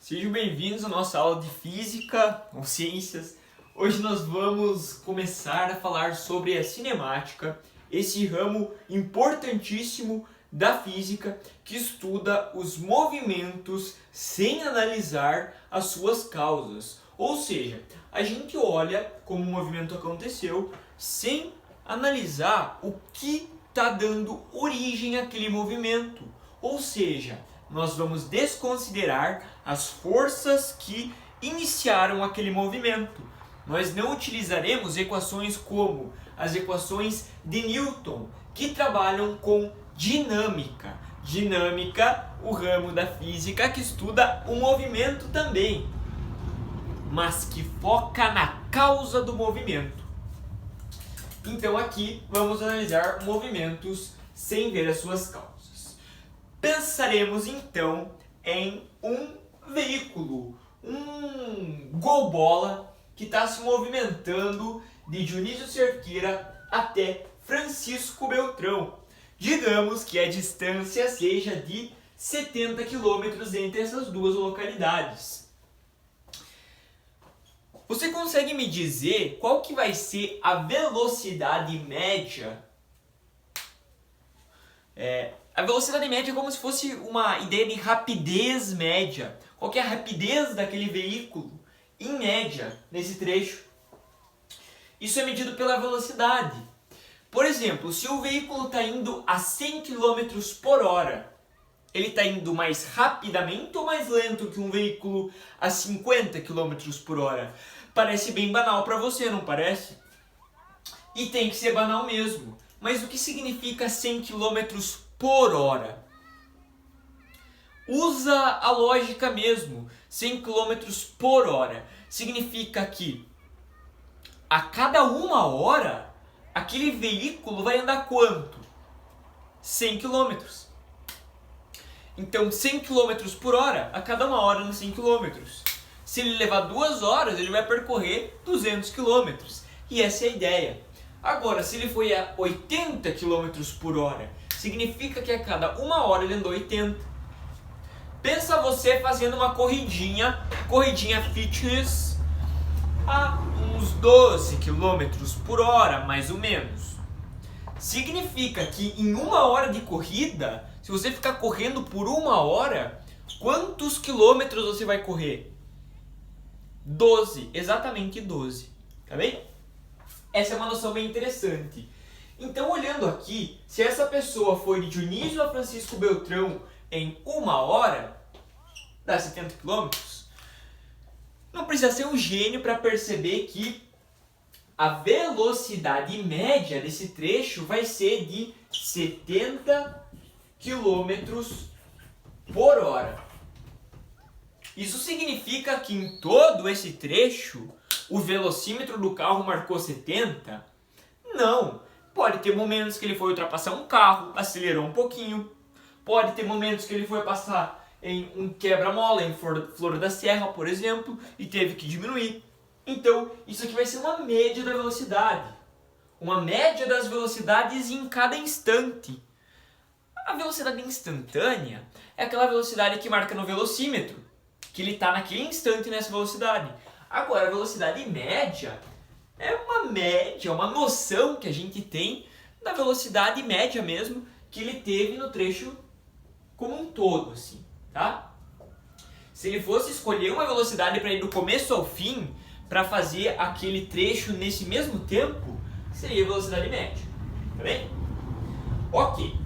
Sejam bem-vindos à nossa aula de Física ou Ciências. Hoje nós vamos começar a falar sobre a cinemática, esse ramo importantíssimo da física que estuda os movimentos sem analisar as suas causas. Ou seja, a gente olha como o movimento aconteceu sem analisar o que está dando origem àquele movimento. Ou seja, nós vamos desconsiderar as forças que iniciaram aquele movimento. Nós não utilizaremos equações como as equações de Newton, que trabalham com dinâmica. Dinâmica, o ramo da física que estuda o movimento também, mas que foca na causa do movimento. Então aqui vamos analisar movimentos sem ver as suas causas. Pensaremos então em um veículo, um gol-bola que está se movimentando de Dionísio Cerqueira até Francisco Beltrão. Digamos que a distância seja de 70 km entre essas duas localidades. Você consegue me dizer qual que vai ser a velocidade média? A velocidade média é como se fosse uma ideia de rapidez média. Qual que é a rapidez daquele veículo, em média, nesse trecho? Isso é medido pela velocidade. Por exemplo, se o veículo está indo a 100 km por hora, ele está indo mais rapidamente ou mais lento que um veículo a 50 km por hora? Parece bem banal para você, não parece? E tem que ser banal mesmo. Mas o que significa 100 km por hora? Usa a lógica mesmo. 100 km por hora significa que a cada uma hora aquele veículo vai andar quanto? 100 km. Então 100 km por hora, a cada uma hora nos 100 km. Se ele levar 2 horas, ele vai percorrer 200 km. E essa é a ideia. Agora, se ele foi a 80 km por hora, significa que a cada uma hora ele andou 80. Pensa você fazendo uma corridinha fitness a uns 12 km por hora, mais ou menos. Significa que em uma hora de corrida, se você ficar correndo por uma hora, quantos quilômetros você vai correr? 12, exatamente 12, tá bem? Essa é uma noção bem interessante. Então, olhando aqui, se essa pessoa foi de Dionísio a Francisco Beltrão em uma hora, dá 70 km. Não precisa ser um gênio para perceber que a velocidade média desse trecho vai ser de 70 km por hora. Isso significa que em todo esse trecho, o velocímetro do carro marcou 70? Não. Pode ter momentos que ele foi ultrapassar um carro, acelerou um pouquinho. Pode ter momentos que ele foi passar em um quebra-mola, em Flor da Serra, por exemplo, e teve que diminuir. Então, isso aqui vai ser uma média da velocidade. Uma média das velocidades em cada instante. A velocidade instantânea é aquela velocidade que marca no velocímetro, que ele está naquele instante nessa velocidade. Agora, a velocidade média é uma média, uma noção que a gente tem da velocidade média mesmo que ele teve no trecho como um todo, assim, tá? Se ele fosse escolher uma velocidade para ir do começo ao fim, para fazer aquele trecho nesse mesmo tempo, seria a velocidade média, tá bem? Ok.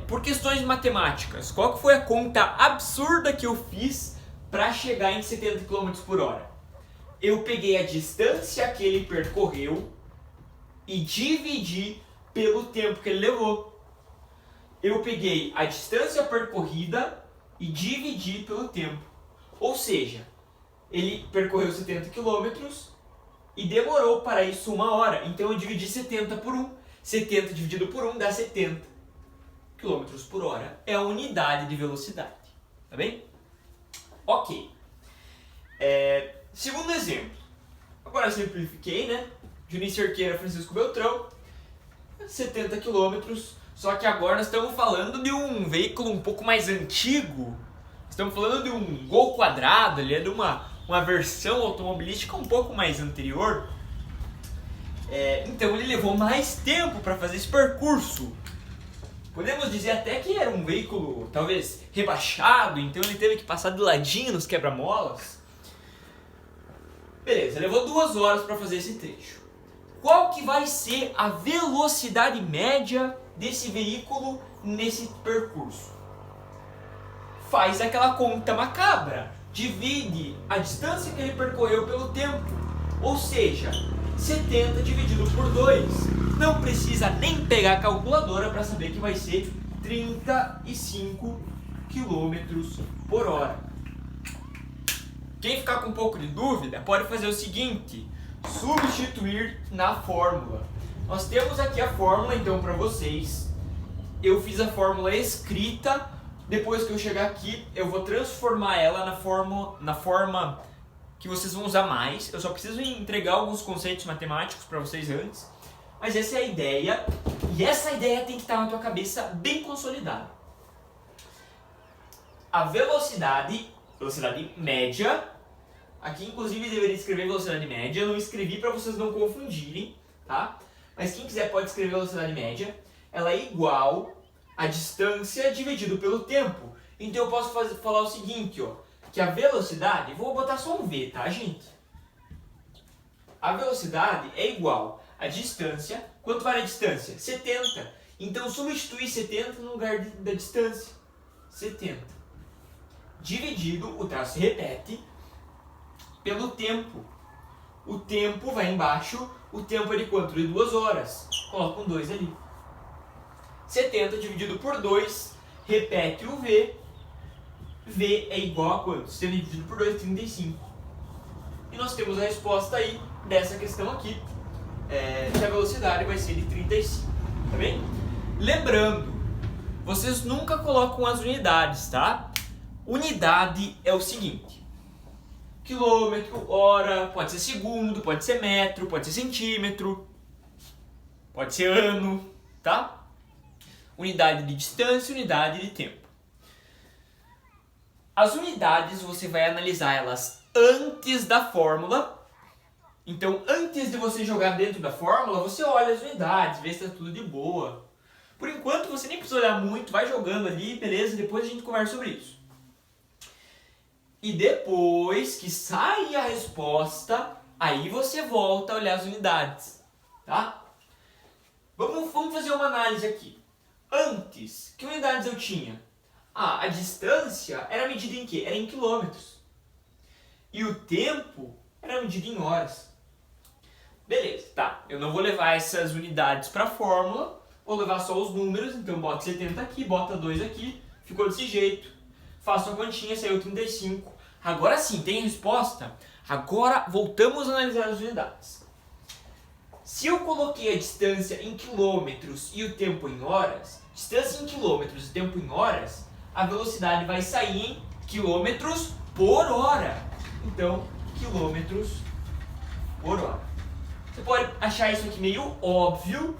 Por questões matemáticas, qual que foi a conta absurda que eu fiz para chegar em 70 km por hora? Eu peguei a distância que ele percorreu e dividi pelo tempo que ele levou. Eu peguei a distância percorrida e dividi pelo tempo. Ou seja, ele percorreu 70 km e demorou para isso 1 hora. Então eu dividi 70 por 1. 70 dividido por 1 dá 70 km por hora. É a unidade de velocidade. Tá bem? Ok. Segundo exemplo. Agora eu simplifiquei, né? Dionísio Cerqueira, Francisco Beltrão. 70 km. Só que agora nós estamos falando de um veículo um pouco mais antigo. Estamos falando de um Gol quadrado, ele é de uma versão automobilística um pouco mais anterior. Então ele levou mais tempo para fazer esse percurso. Podemos dizer até que era um veículo talvez rebaixado, então ele teve que passar de ladinho nos quebra-molas. Beleza, levou 2 horas para fazer esse trecho. Qual que vai ser a velocidade média desse veículo nesse percurso? Faz aquela conta macabra, divide a distância que ele percorreu pelo tempo, ou seja, 70 dividido por 2. Não precisa nem pegar a calculadora para saber que vai ser 35 km por hora. Quem ficar com um pouco de dúvida pode fazer o seguinte: substituir na fórmula. Nós temos aqui a fórmula então para vocês. Eu fiz a fórmula escrita. Depois que eu chegar aqui, eu vou transformar ela na forma que vocês vão usar mais. Eu só preciso entregar alguns conceitos matemáticos para vocês antes. Mas essa é a ideia. E essa ideia tem que estar na tua cabeça bem consolidada. A velocidade média. Aqui inclusive deveria escrever velocidade média. Eu não escrevi para vocês não confundirem, tá? Mas quem quiser pode escrever velocidade média. Ela é igual a distância dividido pelo tempo. Então eu posso falar o seguinte, ó, que a velocidade, vou botar só um V, tá, gente? A velocidade é igual a distância. Quanto vale a distância? 70. Então substituir 70 no lugar da distância. 70. Dividido, o traço se repete, pelo tempo. O tempo vai embaixo, o tempo é de quanto? De 2 horas. Coloca um 2 ali. 70 dividido por 2, repete o V. V é igual a quanto? 70 dividido por 2, 35. E nós temos a resposta aí dessa questão aqui, que a velocidade vai ser de 35, tá bem? Lembrando, vocês nunca colocam as unidades, tá? Unidade é o seguinte: quilômetro, hora, pode ser segundo, pode ser metro, pode ser centímetro, pode ser ano, tá? Unidade de distância, unidade de tempo. As unidades você vai analisar elas antes da fórmula. Então, antes de você jogar dentro da fórmula, você olha as unidades, vê se está tudo de boa. Por enquanto, você nem precisa olhar muito, vai jogando ali, beleza? Depois a gente conversa sobre isso. E depois que sai a resposta, aí você volta a olhar as unidades, tá? Vamos fazer uma análise aqui. Antes, que unidades eu tinha? A distância era medida em quê? Era em quilômetros. E o tempo era medido em horas. Beleza, tá. Eu não vou levar essas unidades para a fórmula, vou levar só os números, então bota 70 aqui, bota 2 aqui, ficou desse jeito. Faço a continha, saiu 35. Agora sim, tem resposta? Agora voltamos a analisar as unidades. Se eu coloquei a distância em quilômetros e o tempo em horas, distância em quilômetros e tempo em horas, a velocidade vai sair em quilômetros por hora. Então, quilômetros por hora. Você pode achar isso aqui meio óbvio,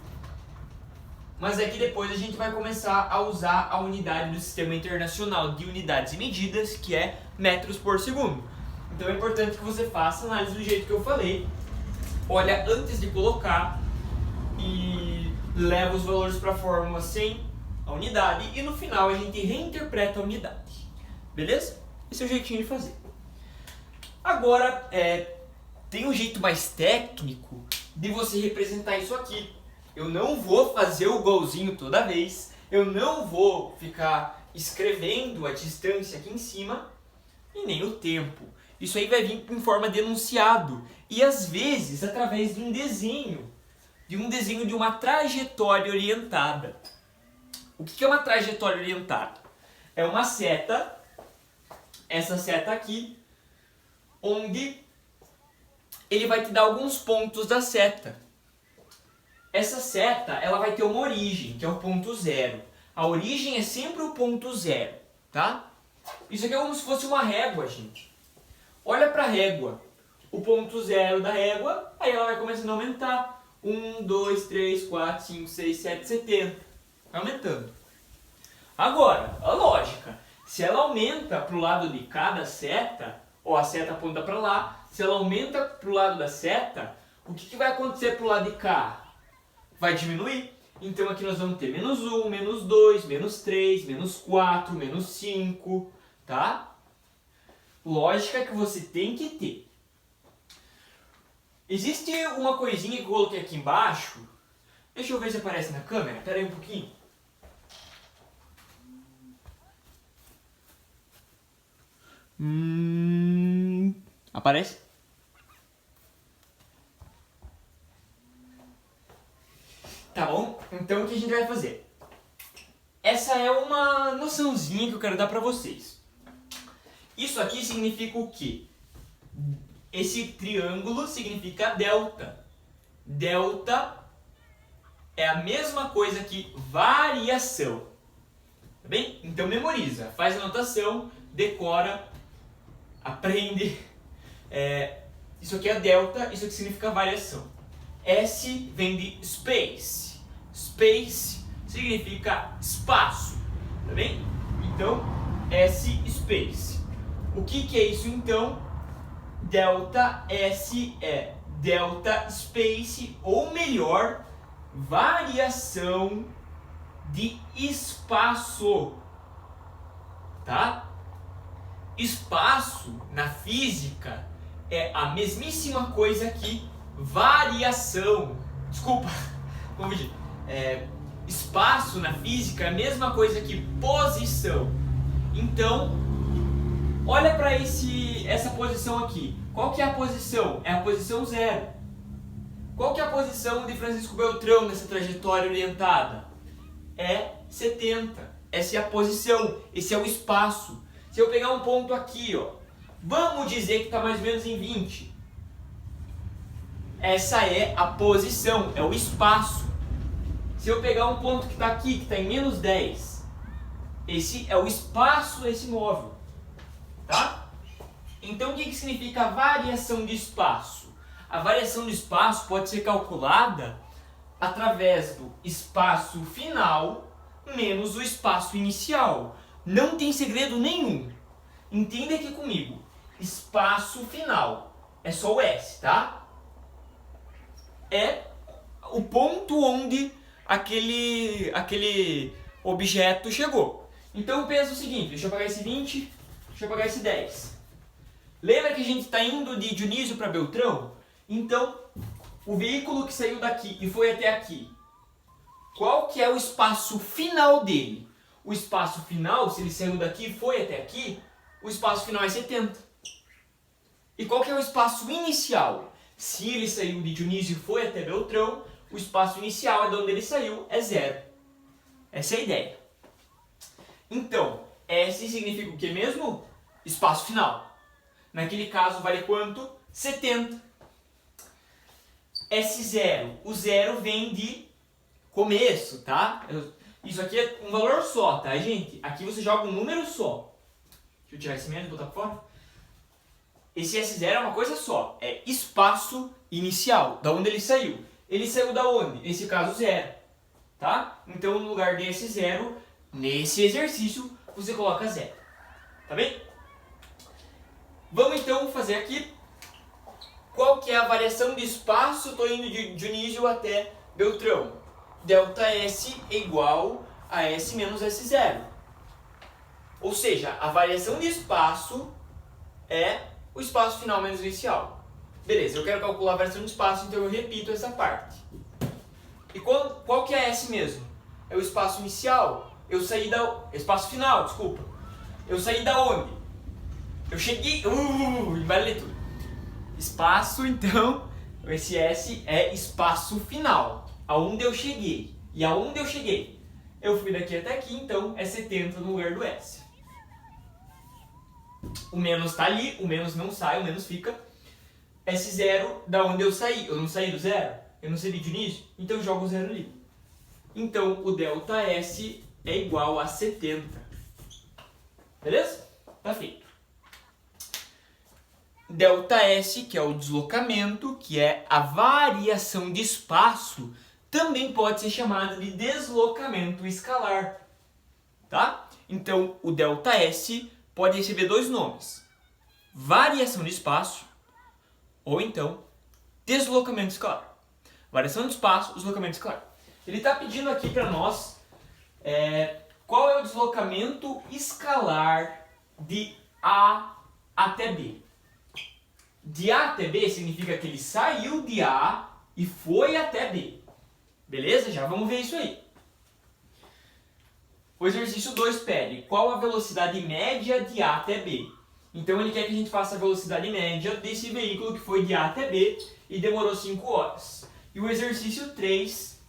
mas é que depois a gente vai começar a usar a unidade do Sistema Internacional de Unidades e Medidas, que é metros por segundo. Então é importante que você faça a análise do jeito que eu falei. Olha antes de colocar e leva os valores para a fórmula sem a unidade e no final a gente reinterpreta a unidade. Beleza? Esse é o jeitinho de fazer. Agora, tem um jeito mais técnico de você representar isso aqui. Eu não vou fazer o golzinho toda vez, eu não vou ficar escrevendo a distância aqui em cima e nem o tempo. Isso aí vai vir em forma de enunciado e às vezes através de um desenho de uma trajetória orientada. O que é uma trajetória orientada? É uma seta, essa seta aqui, onde ele vai te dar alguns pontos da seta. Essa seta, ela vai ter uma origem, que é o ponto zero. A origem é sempre o ponto zero, tá? Isso aqui é como se fosse uma régua, gente. Olha para a régua. O ponto zero da régua, aí ela vai começando a aumentar. 1, 2, 3, 4, 5, 6, 7, 70. Vai aumentando. Agora, a lógica. Se ela aumenta para o lado de cada seta, ó, a seta aponta para lá, se ela aumenta para o lado da seta, o que vai acontecer para o lado de cá? Vai diminuir. Então aqui nós vamos ter menos 1, menos 2, menos 3, menos 4, menos 5, tá? Lógica que você tem que ter. Existe uma coisinha que eu coloquei aqui embaixo. Deixa eu ver se aparece na câmera. Espera aí um pouquinho. Aparece? Tá bom? Então o que a gente vai fazer? Essa é uma noçãozinha que eu quero dar pra vocês. Isso aqui significa o quê? Esse triângulo significa delta. Delta é a mesma coisa que variação. Tá bem? Então memoriza, faz a anotação, decora, aprende. Isso aqui é delta, isso aqui significa variação. S vem de space. Space significa espaço. Tá bem? Então, S space. O que é isso então? Delta S é delta space, ou melhor, variação de espaço. Tá? Espaço na física é a mesmíssima coisa que variação. Desculpa, confundi. Espaço na física é a mesma coisa que posição. Então, olha para essa posição aqui. Qual que é a posição? É a posição 0. Qual que é a posição de Francisco Beltrão nessa trajetória orientada? É 70. Essa é a posição, esse é o espaço. Se eu pegar um ponto aqui, ó, vamos dizer que está mais ou menos em 20. Essa é a posição, é o espaço. Se eu pegar um ponto que está aqui, que está em menos 10, esse é o espaço desse móvel. Tá? Então o que significa a variação de espaço? A variação de espaço pode ser calculada através do espaço final menos o espaço inicial. Não tem segredo nenhum. Entenda aqui comigo. Espaço final é só o S, tá? É o ponto onde aquele objeto chegou. Então pensa o seguinte, deixa eu apagar esse 20, deixa eu apagar esse 10. Lembra que a gente está indo de Dionísio para Beltrão? Então, o veículo que saiu daqui e foi até aqui, qual que é o espaço final dele? O espaço final, se ele saiu daqui e foi até aqui, o espaço final é 70. E qual que é o espaço inicial? Se ele saiu de Dionísio e foi até Beltrão, o espaço inicial é de onde ele saiu, é 0. Essa é a ideia. Então, S significa o que mesmo? Espaço final. Naquele caso vale quanto? 70. S0. O 0 vem de começo, tá? Isso aqui é um valor só, tá, gente? Aqui você joga um número só. Deixa eu tirar esse menos e botar para fora. Esse S0 é uma coisa só. É espaço inicial, da onde ele saiu. Ele saiu da onde? Nesse caso, 0. Tá? Então, no lugar de S0, nesse exercício, você coloca 0. Tá bem? Vamos então fazer aqui. Qual que é a variação de espaço? Estou indo de Dionísio até Beltrão. Delta S é igual a S menos S0. Ou seja, a variação de espaço é o espaço final menos inicial. Beleza, eu quero calcular a variação de espaço, então eu repito essa parte. E qual que é S mesmo? É o espaço inicial. Eu saí da... Espaço final, desculpa. Eu saí da onde? Eu cheguei... embaralhei tudo. Espaço, então, esse S é espaço final. Aonde eu cheguei. E aonde eu cheguei? Eu fui daqui até aqui, então é 70 no lugar do S. O menos está ali, o menos não sai, o menos fica. S0, da onde eu saí? Eu não saí do 0? Eu não saí de início? Então eu jogo o 0 ali. Então o delta S é igual a 70. Beleza? Tá feito. Delta S, que é o deslocamento, que é a variação de espaço, também pode ser chamado de deslocamento escalar. Tá? Então, o ΔS pode receber dois nomes. Variação de espaço ou então deslocamento escalar. Variação de espaço, deslocamento escalar. Ele está pedindo aqui para nós qual é o deslocamento escalar de A até B. De A até B significa que ele saiu de A e foi até B. Beleza? Já vamos ver isso aí. O exercício 2 pede qual a velocidade média de A até B. Então ele quer que a gente faça a velocidade média desse veículo que foi de A até B e demorou 5 horas. E o exercício 3,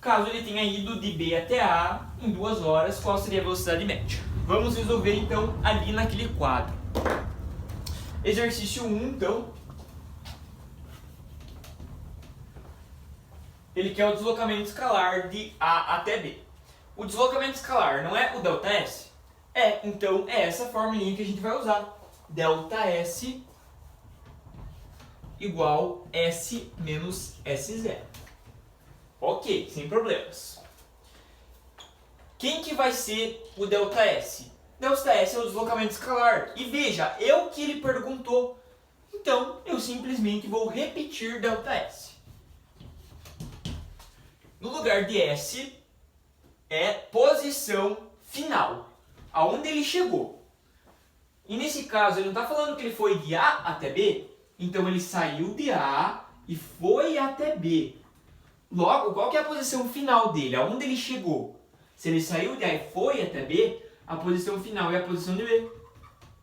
caso ele tenha ido de B até A em 2 horas, qual seria a velocidade média? Vamos resolver então ali naquele quadro. Exercício 1, então. Ele quer o deslocamento escalar de A até B. O deslocamento escalar não é o ΔS? Então é essa formulinha que a gente vai usar. ΔS igual S menos S0. Ok, sem problemas. Quem que vai ser o ΔS? ΔS é o deslocamento escalar. E veja, é o que ele perguntou. Então, eu simplesmente vou repetir ΔS. No lugar de S, é posição final. Aonde ele chegou. E nesse caso, ele não está falando que ele foi de A até B. Então, ele saiu de A e foi até B. Logo, qual que é a posição final dele? Aonde ele chegou? Se ele saiu de A e foi até B, a posição final é a posição de B,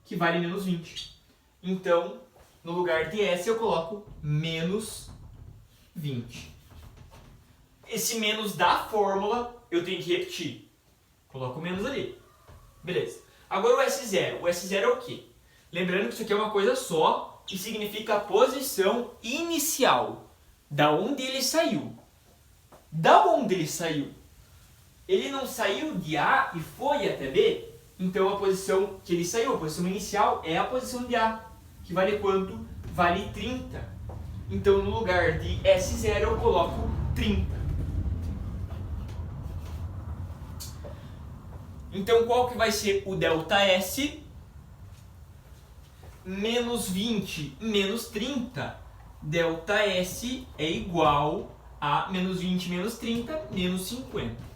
que vale menos 20. Então, no lugar de S, eu coloco menos 20. Esse menos da fórmula, eu tenho que repetir. Coloco o menos ali. Beleza. Agora o S0. O S0 é o quê? Lembrando que isso aqui é uma coisa só, que significa a posição inicial. Da onde ele saiu. Da onde ele saiu? Ele não saiu de A e foi até B? Então a posição que ele saiu, a posição inicial, é a posição de A. Que vale quanto? Vale 30. Então no lugar de S0 eu coloco 30. Então qual que vai ser o ΔS? Menos 20 menos 30. ΔS é igual a menos 20 menos 30 menos 50.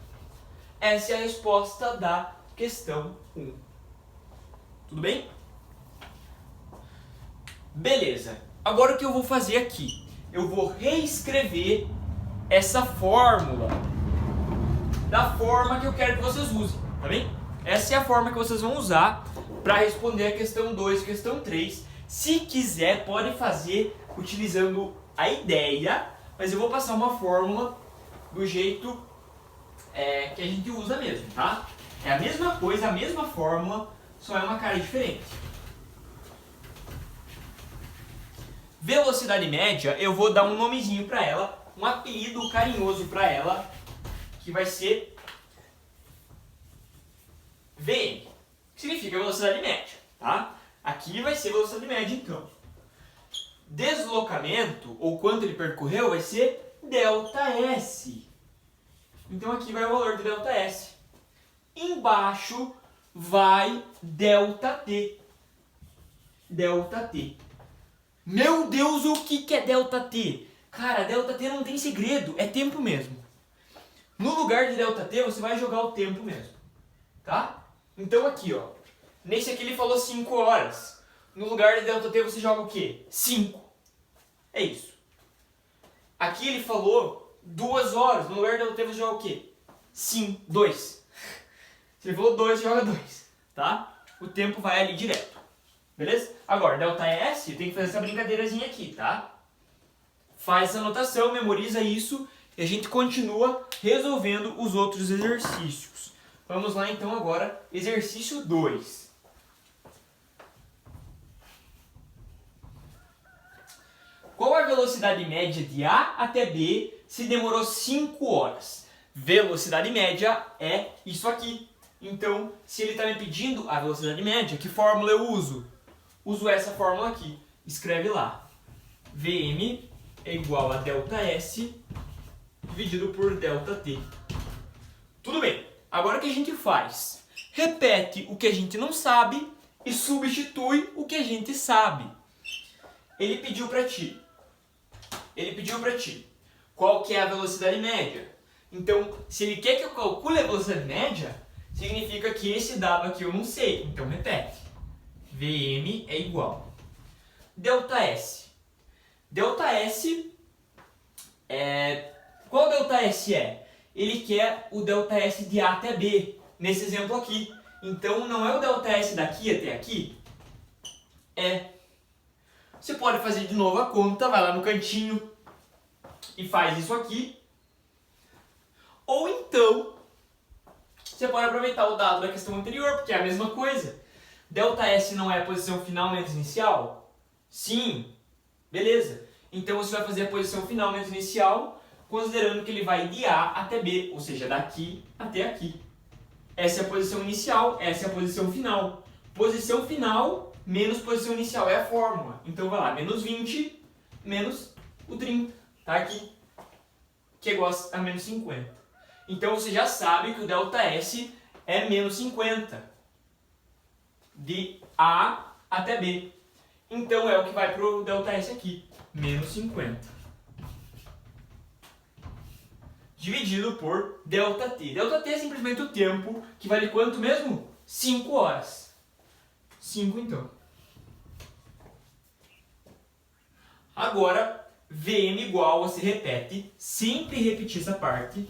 Essa é a resposta da questão 1. Tudo bem? Beleza. Agora o que eu vou fazer aqui? Eu vou reescrever essa fórmula da forma que eu quero que vocês usem, tá bem? Essa é a forma que vocês vão usar para responder a questão 2 e questão 3. Se quiser, pode fazer utilizando a ideia, mas eu vou passar uma fórmula do jeito que a gente usa mesmo, tá? É a mesma coisa, a mesma fórmula, só é uma cara diferente. Velocidade média, eu vou dar um nomezinho para ela, um apelido carinhoso para ela, que vai ser VM, que significa velocidade média, tá? Aqui vai ser velocidade média, então. Deslocamento, ou quanto ele percorreu, vai ser ΔS. Então aqui vai o valor de ΔS. Embaixo vai ΔT. ΔT. Meu Deus, o que é ΔT? Cara, ΔT não tem segredo, é tempo mesmo. No lugar de ΔT, você vai jogar o tempo mesmo. Tá? Então aqui, ó. Nesse aqui ele falou 5 horas. No lugar de ΔT você joga o quê? 5. É isso. Aqui ele falou 2 horas. No lugar de ΔT você joga o quê? 5. 2. Se ele falou 2, você joga 2. Tá? O tempo vai ali direto. Beleza? Agora, ΔS, tem que fazer essa brincadeirazinha aqui, tá? Faz essa anotação, memoriza isso e a gente continua resolvendo os outros exercícios. Vamos lá então agora, exercício 2. Qual a velocidade média de A até B se demorou 5 horas? Velocidade média é isso aqui. Então, se ele está me pedindo a velocidade média, que fórmula eu uso? Uso essa fórmula aqui. Escreve lá. Vm é igual a ΔS dividido por ΔT. Tudo bem. Agora o que a gente faz? Repete o que a gente não sabe e substitui o que a gente sabe. Ele pediu para ti qual que é a velocidade média. Então, se ele quer que eu calcule a velocidade média, significa que esse dado aqui eu não sei. Então, repete. Vm é igual. ΔS. ΔS qual ΔS é? Ele quer o ΔS de A até B, nesse exemplo aqui. Então, não é o ΔS daqui até aqui? Você pode fazer de novo a conta, vai lá no cantinho e faz isso aqui. Ou então, você pode aproveitar o dado da questão anterior, porque é a mesma coisa. ΔS não é a posição final menos inicial? Sim. Beleza. Então você vai fazer a posição final menos inicial, considerando que ele vai de A até B, ou seja, daqui até aqui. Essa é a posição inicial, essa é a posição final. Posição final menos posição inicial é a fórmula. Então vai lá, menos 20 menos o 30. Tá aqui. Que é igual a menos 50. Então você já sabe que o ΔS é menos 50. De A até B. Então é o que vai para o ΔS aqui. Menos 50. Dividido por ΔT. ΔT é simplesmente o tempo, que vale quanto mesmo? 5 horas. 5 então. Agora, Vm igual, você repete, sempre repetir essa parte.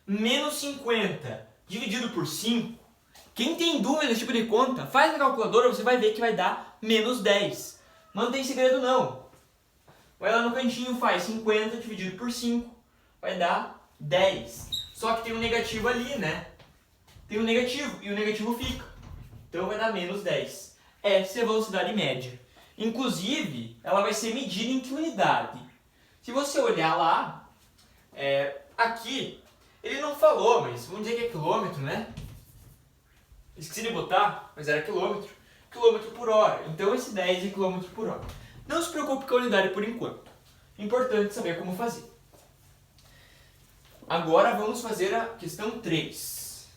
Menos 50 dividido por 5. Quem tem dúvida desse tipo de conta, faz na calculadora, você vai ver que vai dar menos 10. Não tem segredo não. Vai lá no cantinho, faz 50 dividido por 5. Vai dar 10. Só que tem um negativo ali, né? Tem um negativo e o negativo fica. Então vai dar menos 10. Essa é a velocidade média. Inclusive, ela vai ser medida em que unidade? Se você olhar lá, aqui, ele não falou, mas vamos dizer que é quilômetro, né? Esqueci de botar, mas era quilômetro. Quilômetro por hora. Então esse 10 é quilômetro por hora. Não se preocupe com a unidade por enquanto. Importante saber como fazer. Agora vamos fazer a questão 3.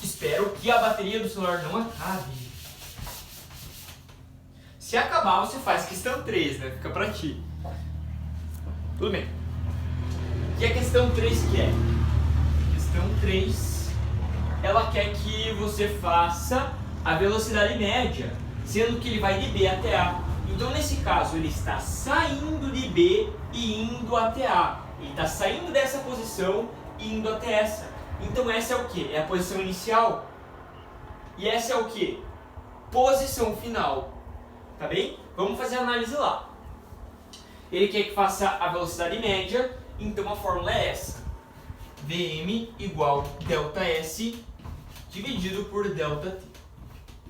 Espero que a bateria do celular não acabe. Se acabar, você faz questão 3, né? Fica pra ti. Tudo bem. O que a questão 3 quer? Questão 3, ela quer que você faça a velocidade média, sendo que ele vai de B até A. Então, nesse caso, ele está saindo de B e indo até A. Ele está saindo dessa posição e indo até essa. Então, essa é o quê? É a posição inicial. E essa é o quê? Posição final. Tá bem? Vamos fazer a análise lá. Ele quer que faça a velocidade média, então a fórmula é essa. Vm igual ΔS dividido por ΔT.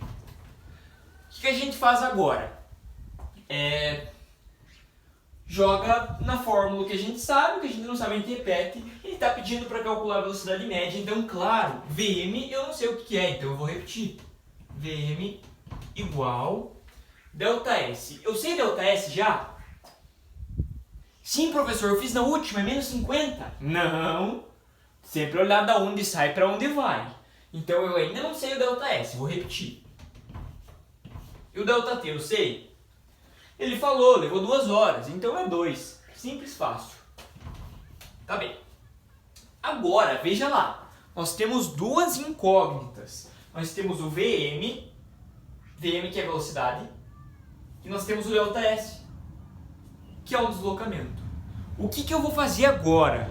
O que a gente faz agora? Joga na fórmula que a gente sabe, que a gente não sabe, a gente repete. Ele está pedindo para calcular a velocidade média, então claro, Vm eu não sei o que é, então eu vou repetir. Vm igual ΔS. Eu sei ΔS já? Sim, professor, eu fiz na última, é menos 50. Não! Sempre olhar da onde sai para onde vai. Então eu ainda não sei o ΔS, vou repetir. E o ΔT eu sei? Ele falou, levou 2 horas, então é 2. Simples, fácil. Tá bem. Agora, veja lá. Nós temos duas incógnitas. Nós temos o Vm que é a velocidade, e nós temos o ΔS, que é o deslocamento. O que eu vou fazer agora?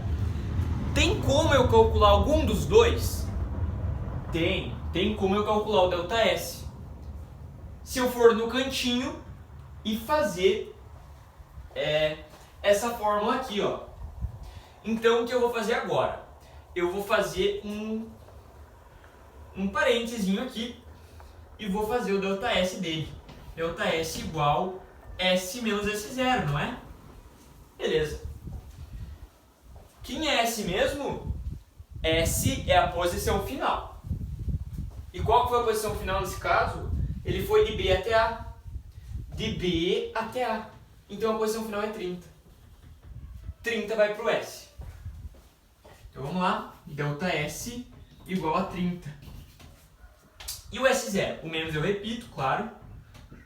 Tem como eu calcular algum dos dois? Tem como eu calcular o ΔS. Se eu for no cantinho e fazer essa fórmula aqui, ó. Então o que eu vou fazer agora? Eu vou fazer um parênteses aqui e vou fazer o ΔS dele. ΔS igual S menos S0, não é? Beleza. Quem é S mesmo? S é a posição final. E qual foi a posição final nesse caso? Ele foi de B até A. De B até A. Então a posição final é 30. 30 vai para o S. Então vamos lá, ΔS igual a 30. E o S0? O menos eu repito, claro.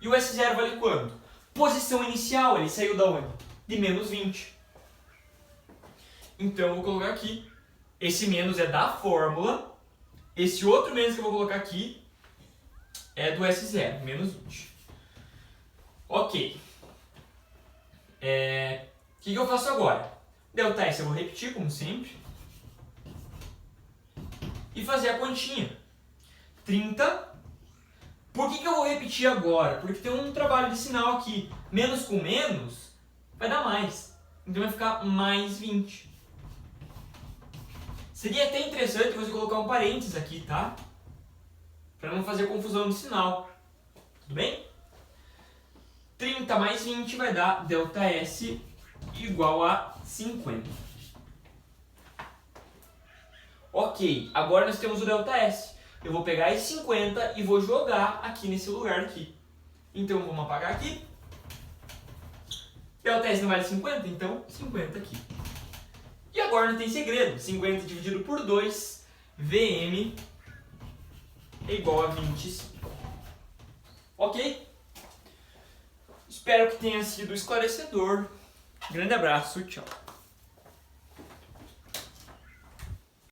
E o S0 vale quanto? Posição inicial, ele saiu da onde? De menos 20. Então eu vou colocar aqui, esse menos é da fórmula, esse outro menos que eu vou colocar aqui é do S0, menos 20. Ok. O que eu faço agora? ΔS eu vou repetir, como sempre. E fazer a continha. 30. Por que eu vou repetir agora? Porque tem um trabalho de sinal aqui. Menos com menos vai dar mais. Então vai ficar mais 20. Seria até interessante você colocar um parênteses aqui, tá? Para não fazer confusão de sinal. Tudo bem? 30 mais 20 vai dar ΔS igual a 50. Ok, agora nós temos o ΔS. Eu vou pegar esse 50 e vou jogar aqui nesse lugar aqui. Então vamos apagar aqui. ΔS não vale 50, então 50 aqui. E agora não tem segredo. 50 dividido por 2, VM é igual a 25. Ok? Espero que tenha sido esclarecedor. Grande abraço, tchau.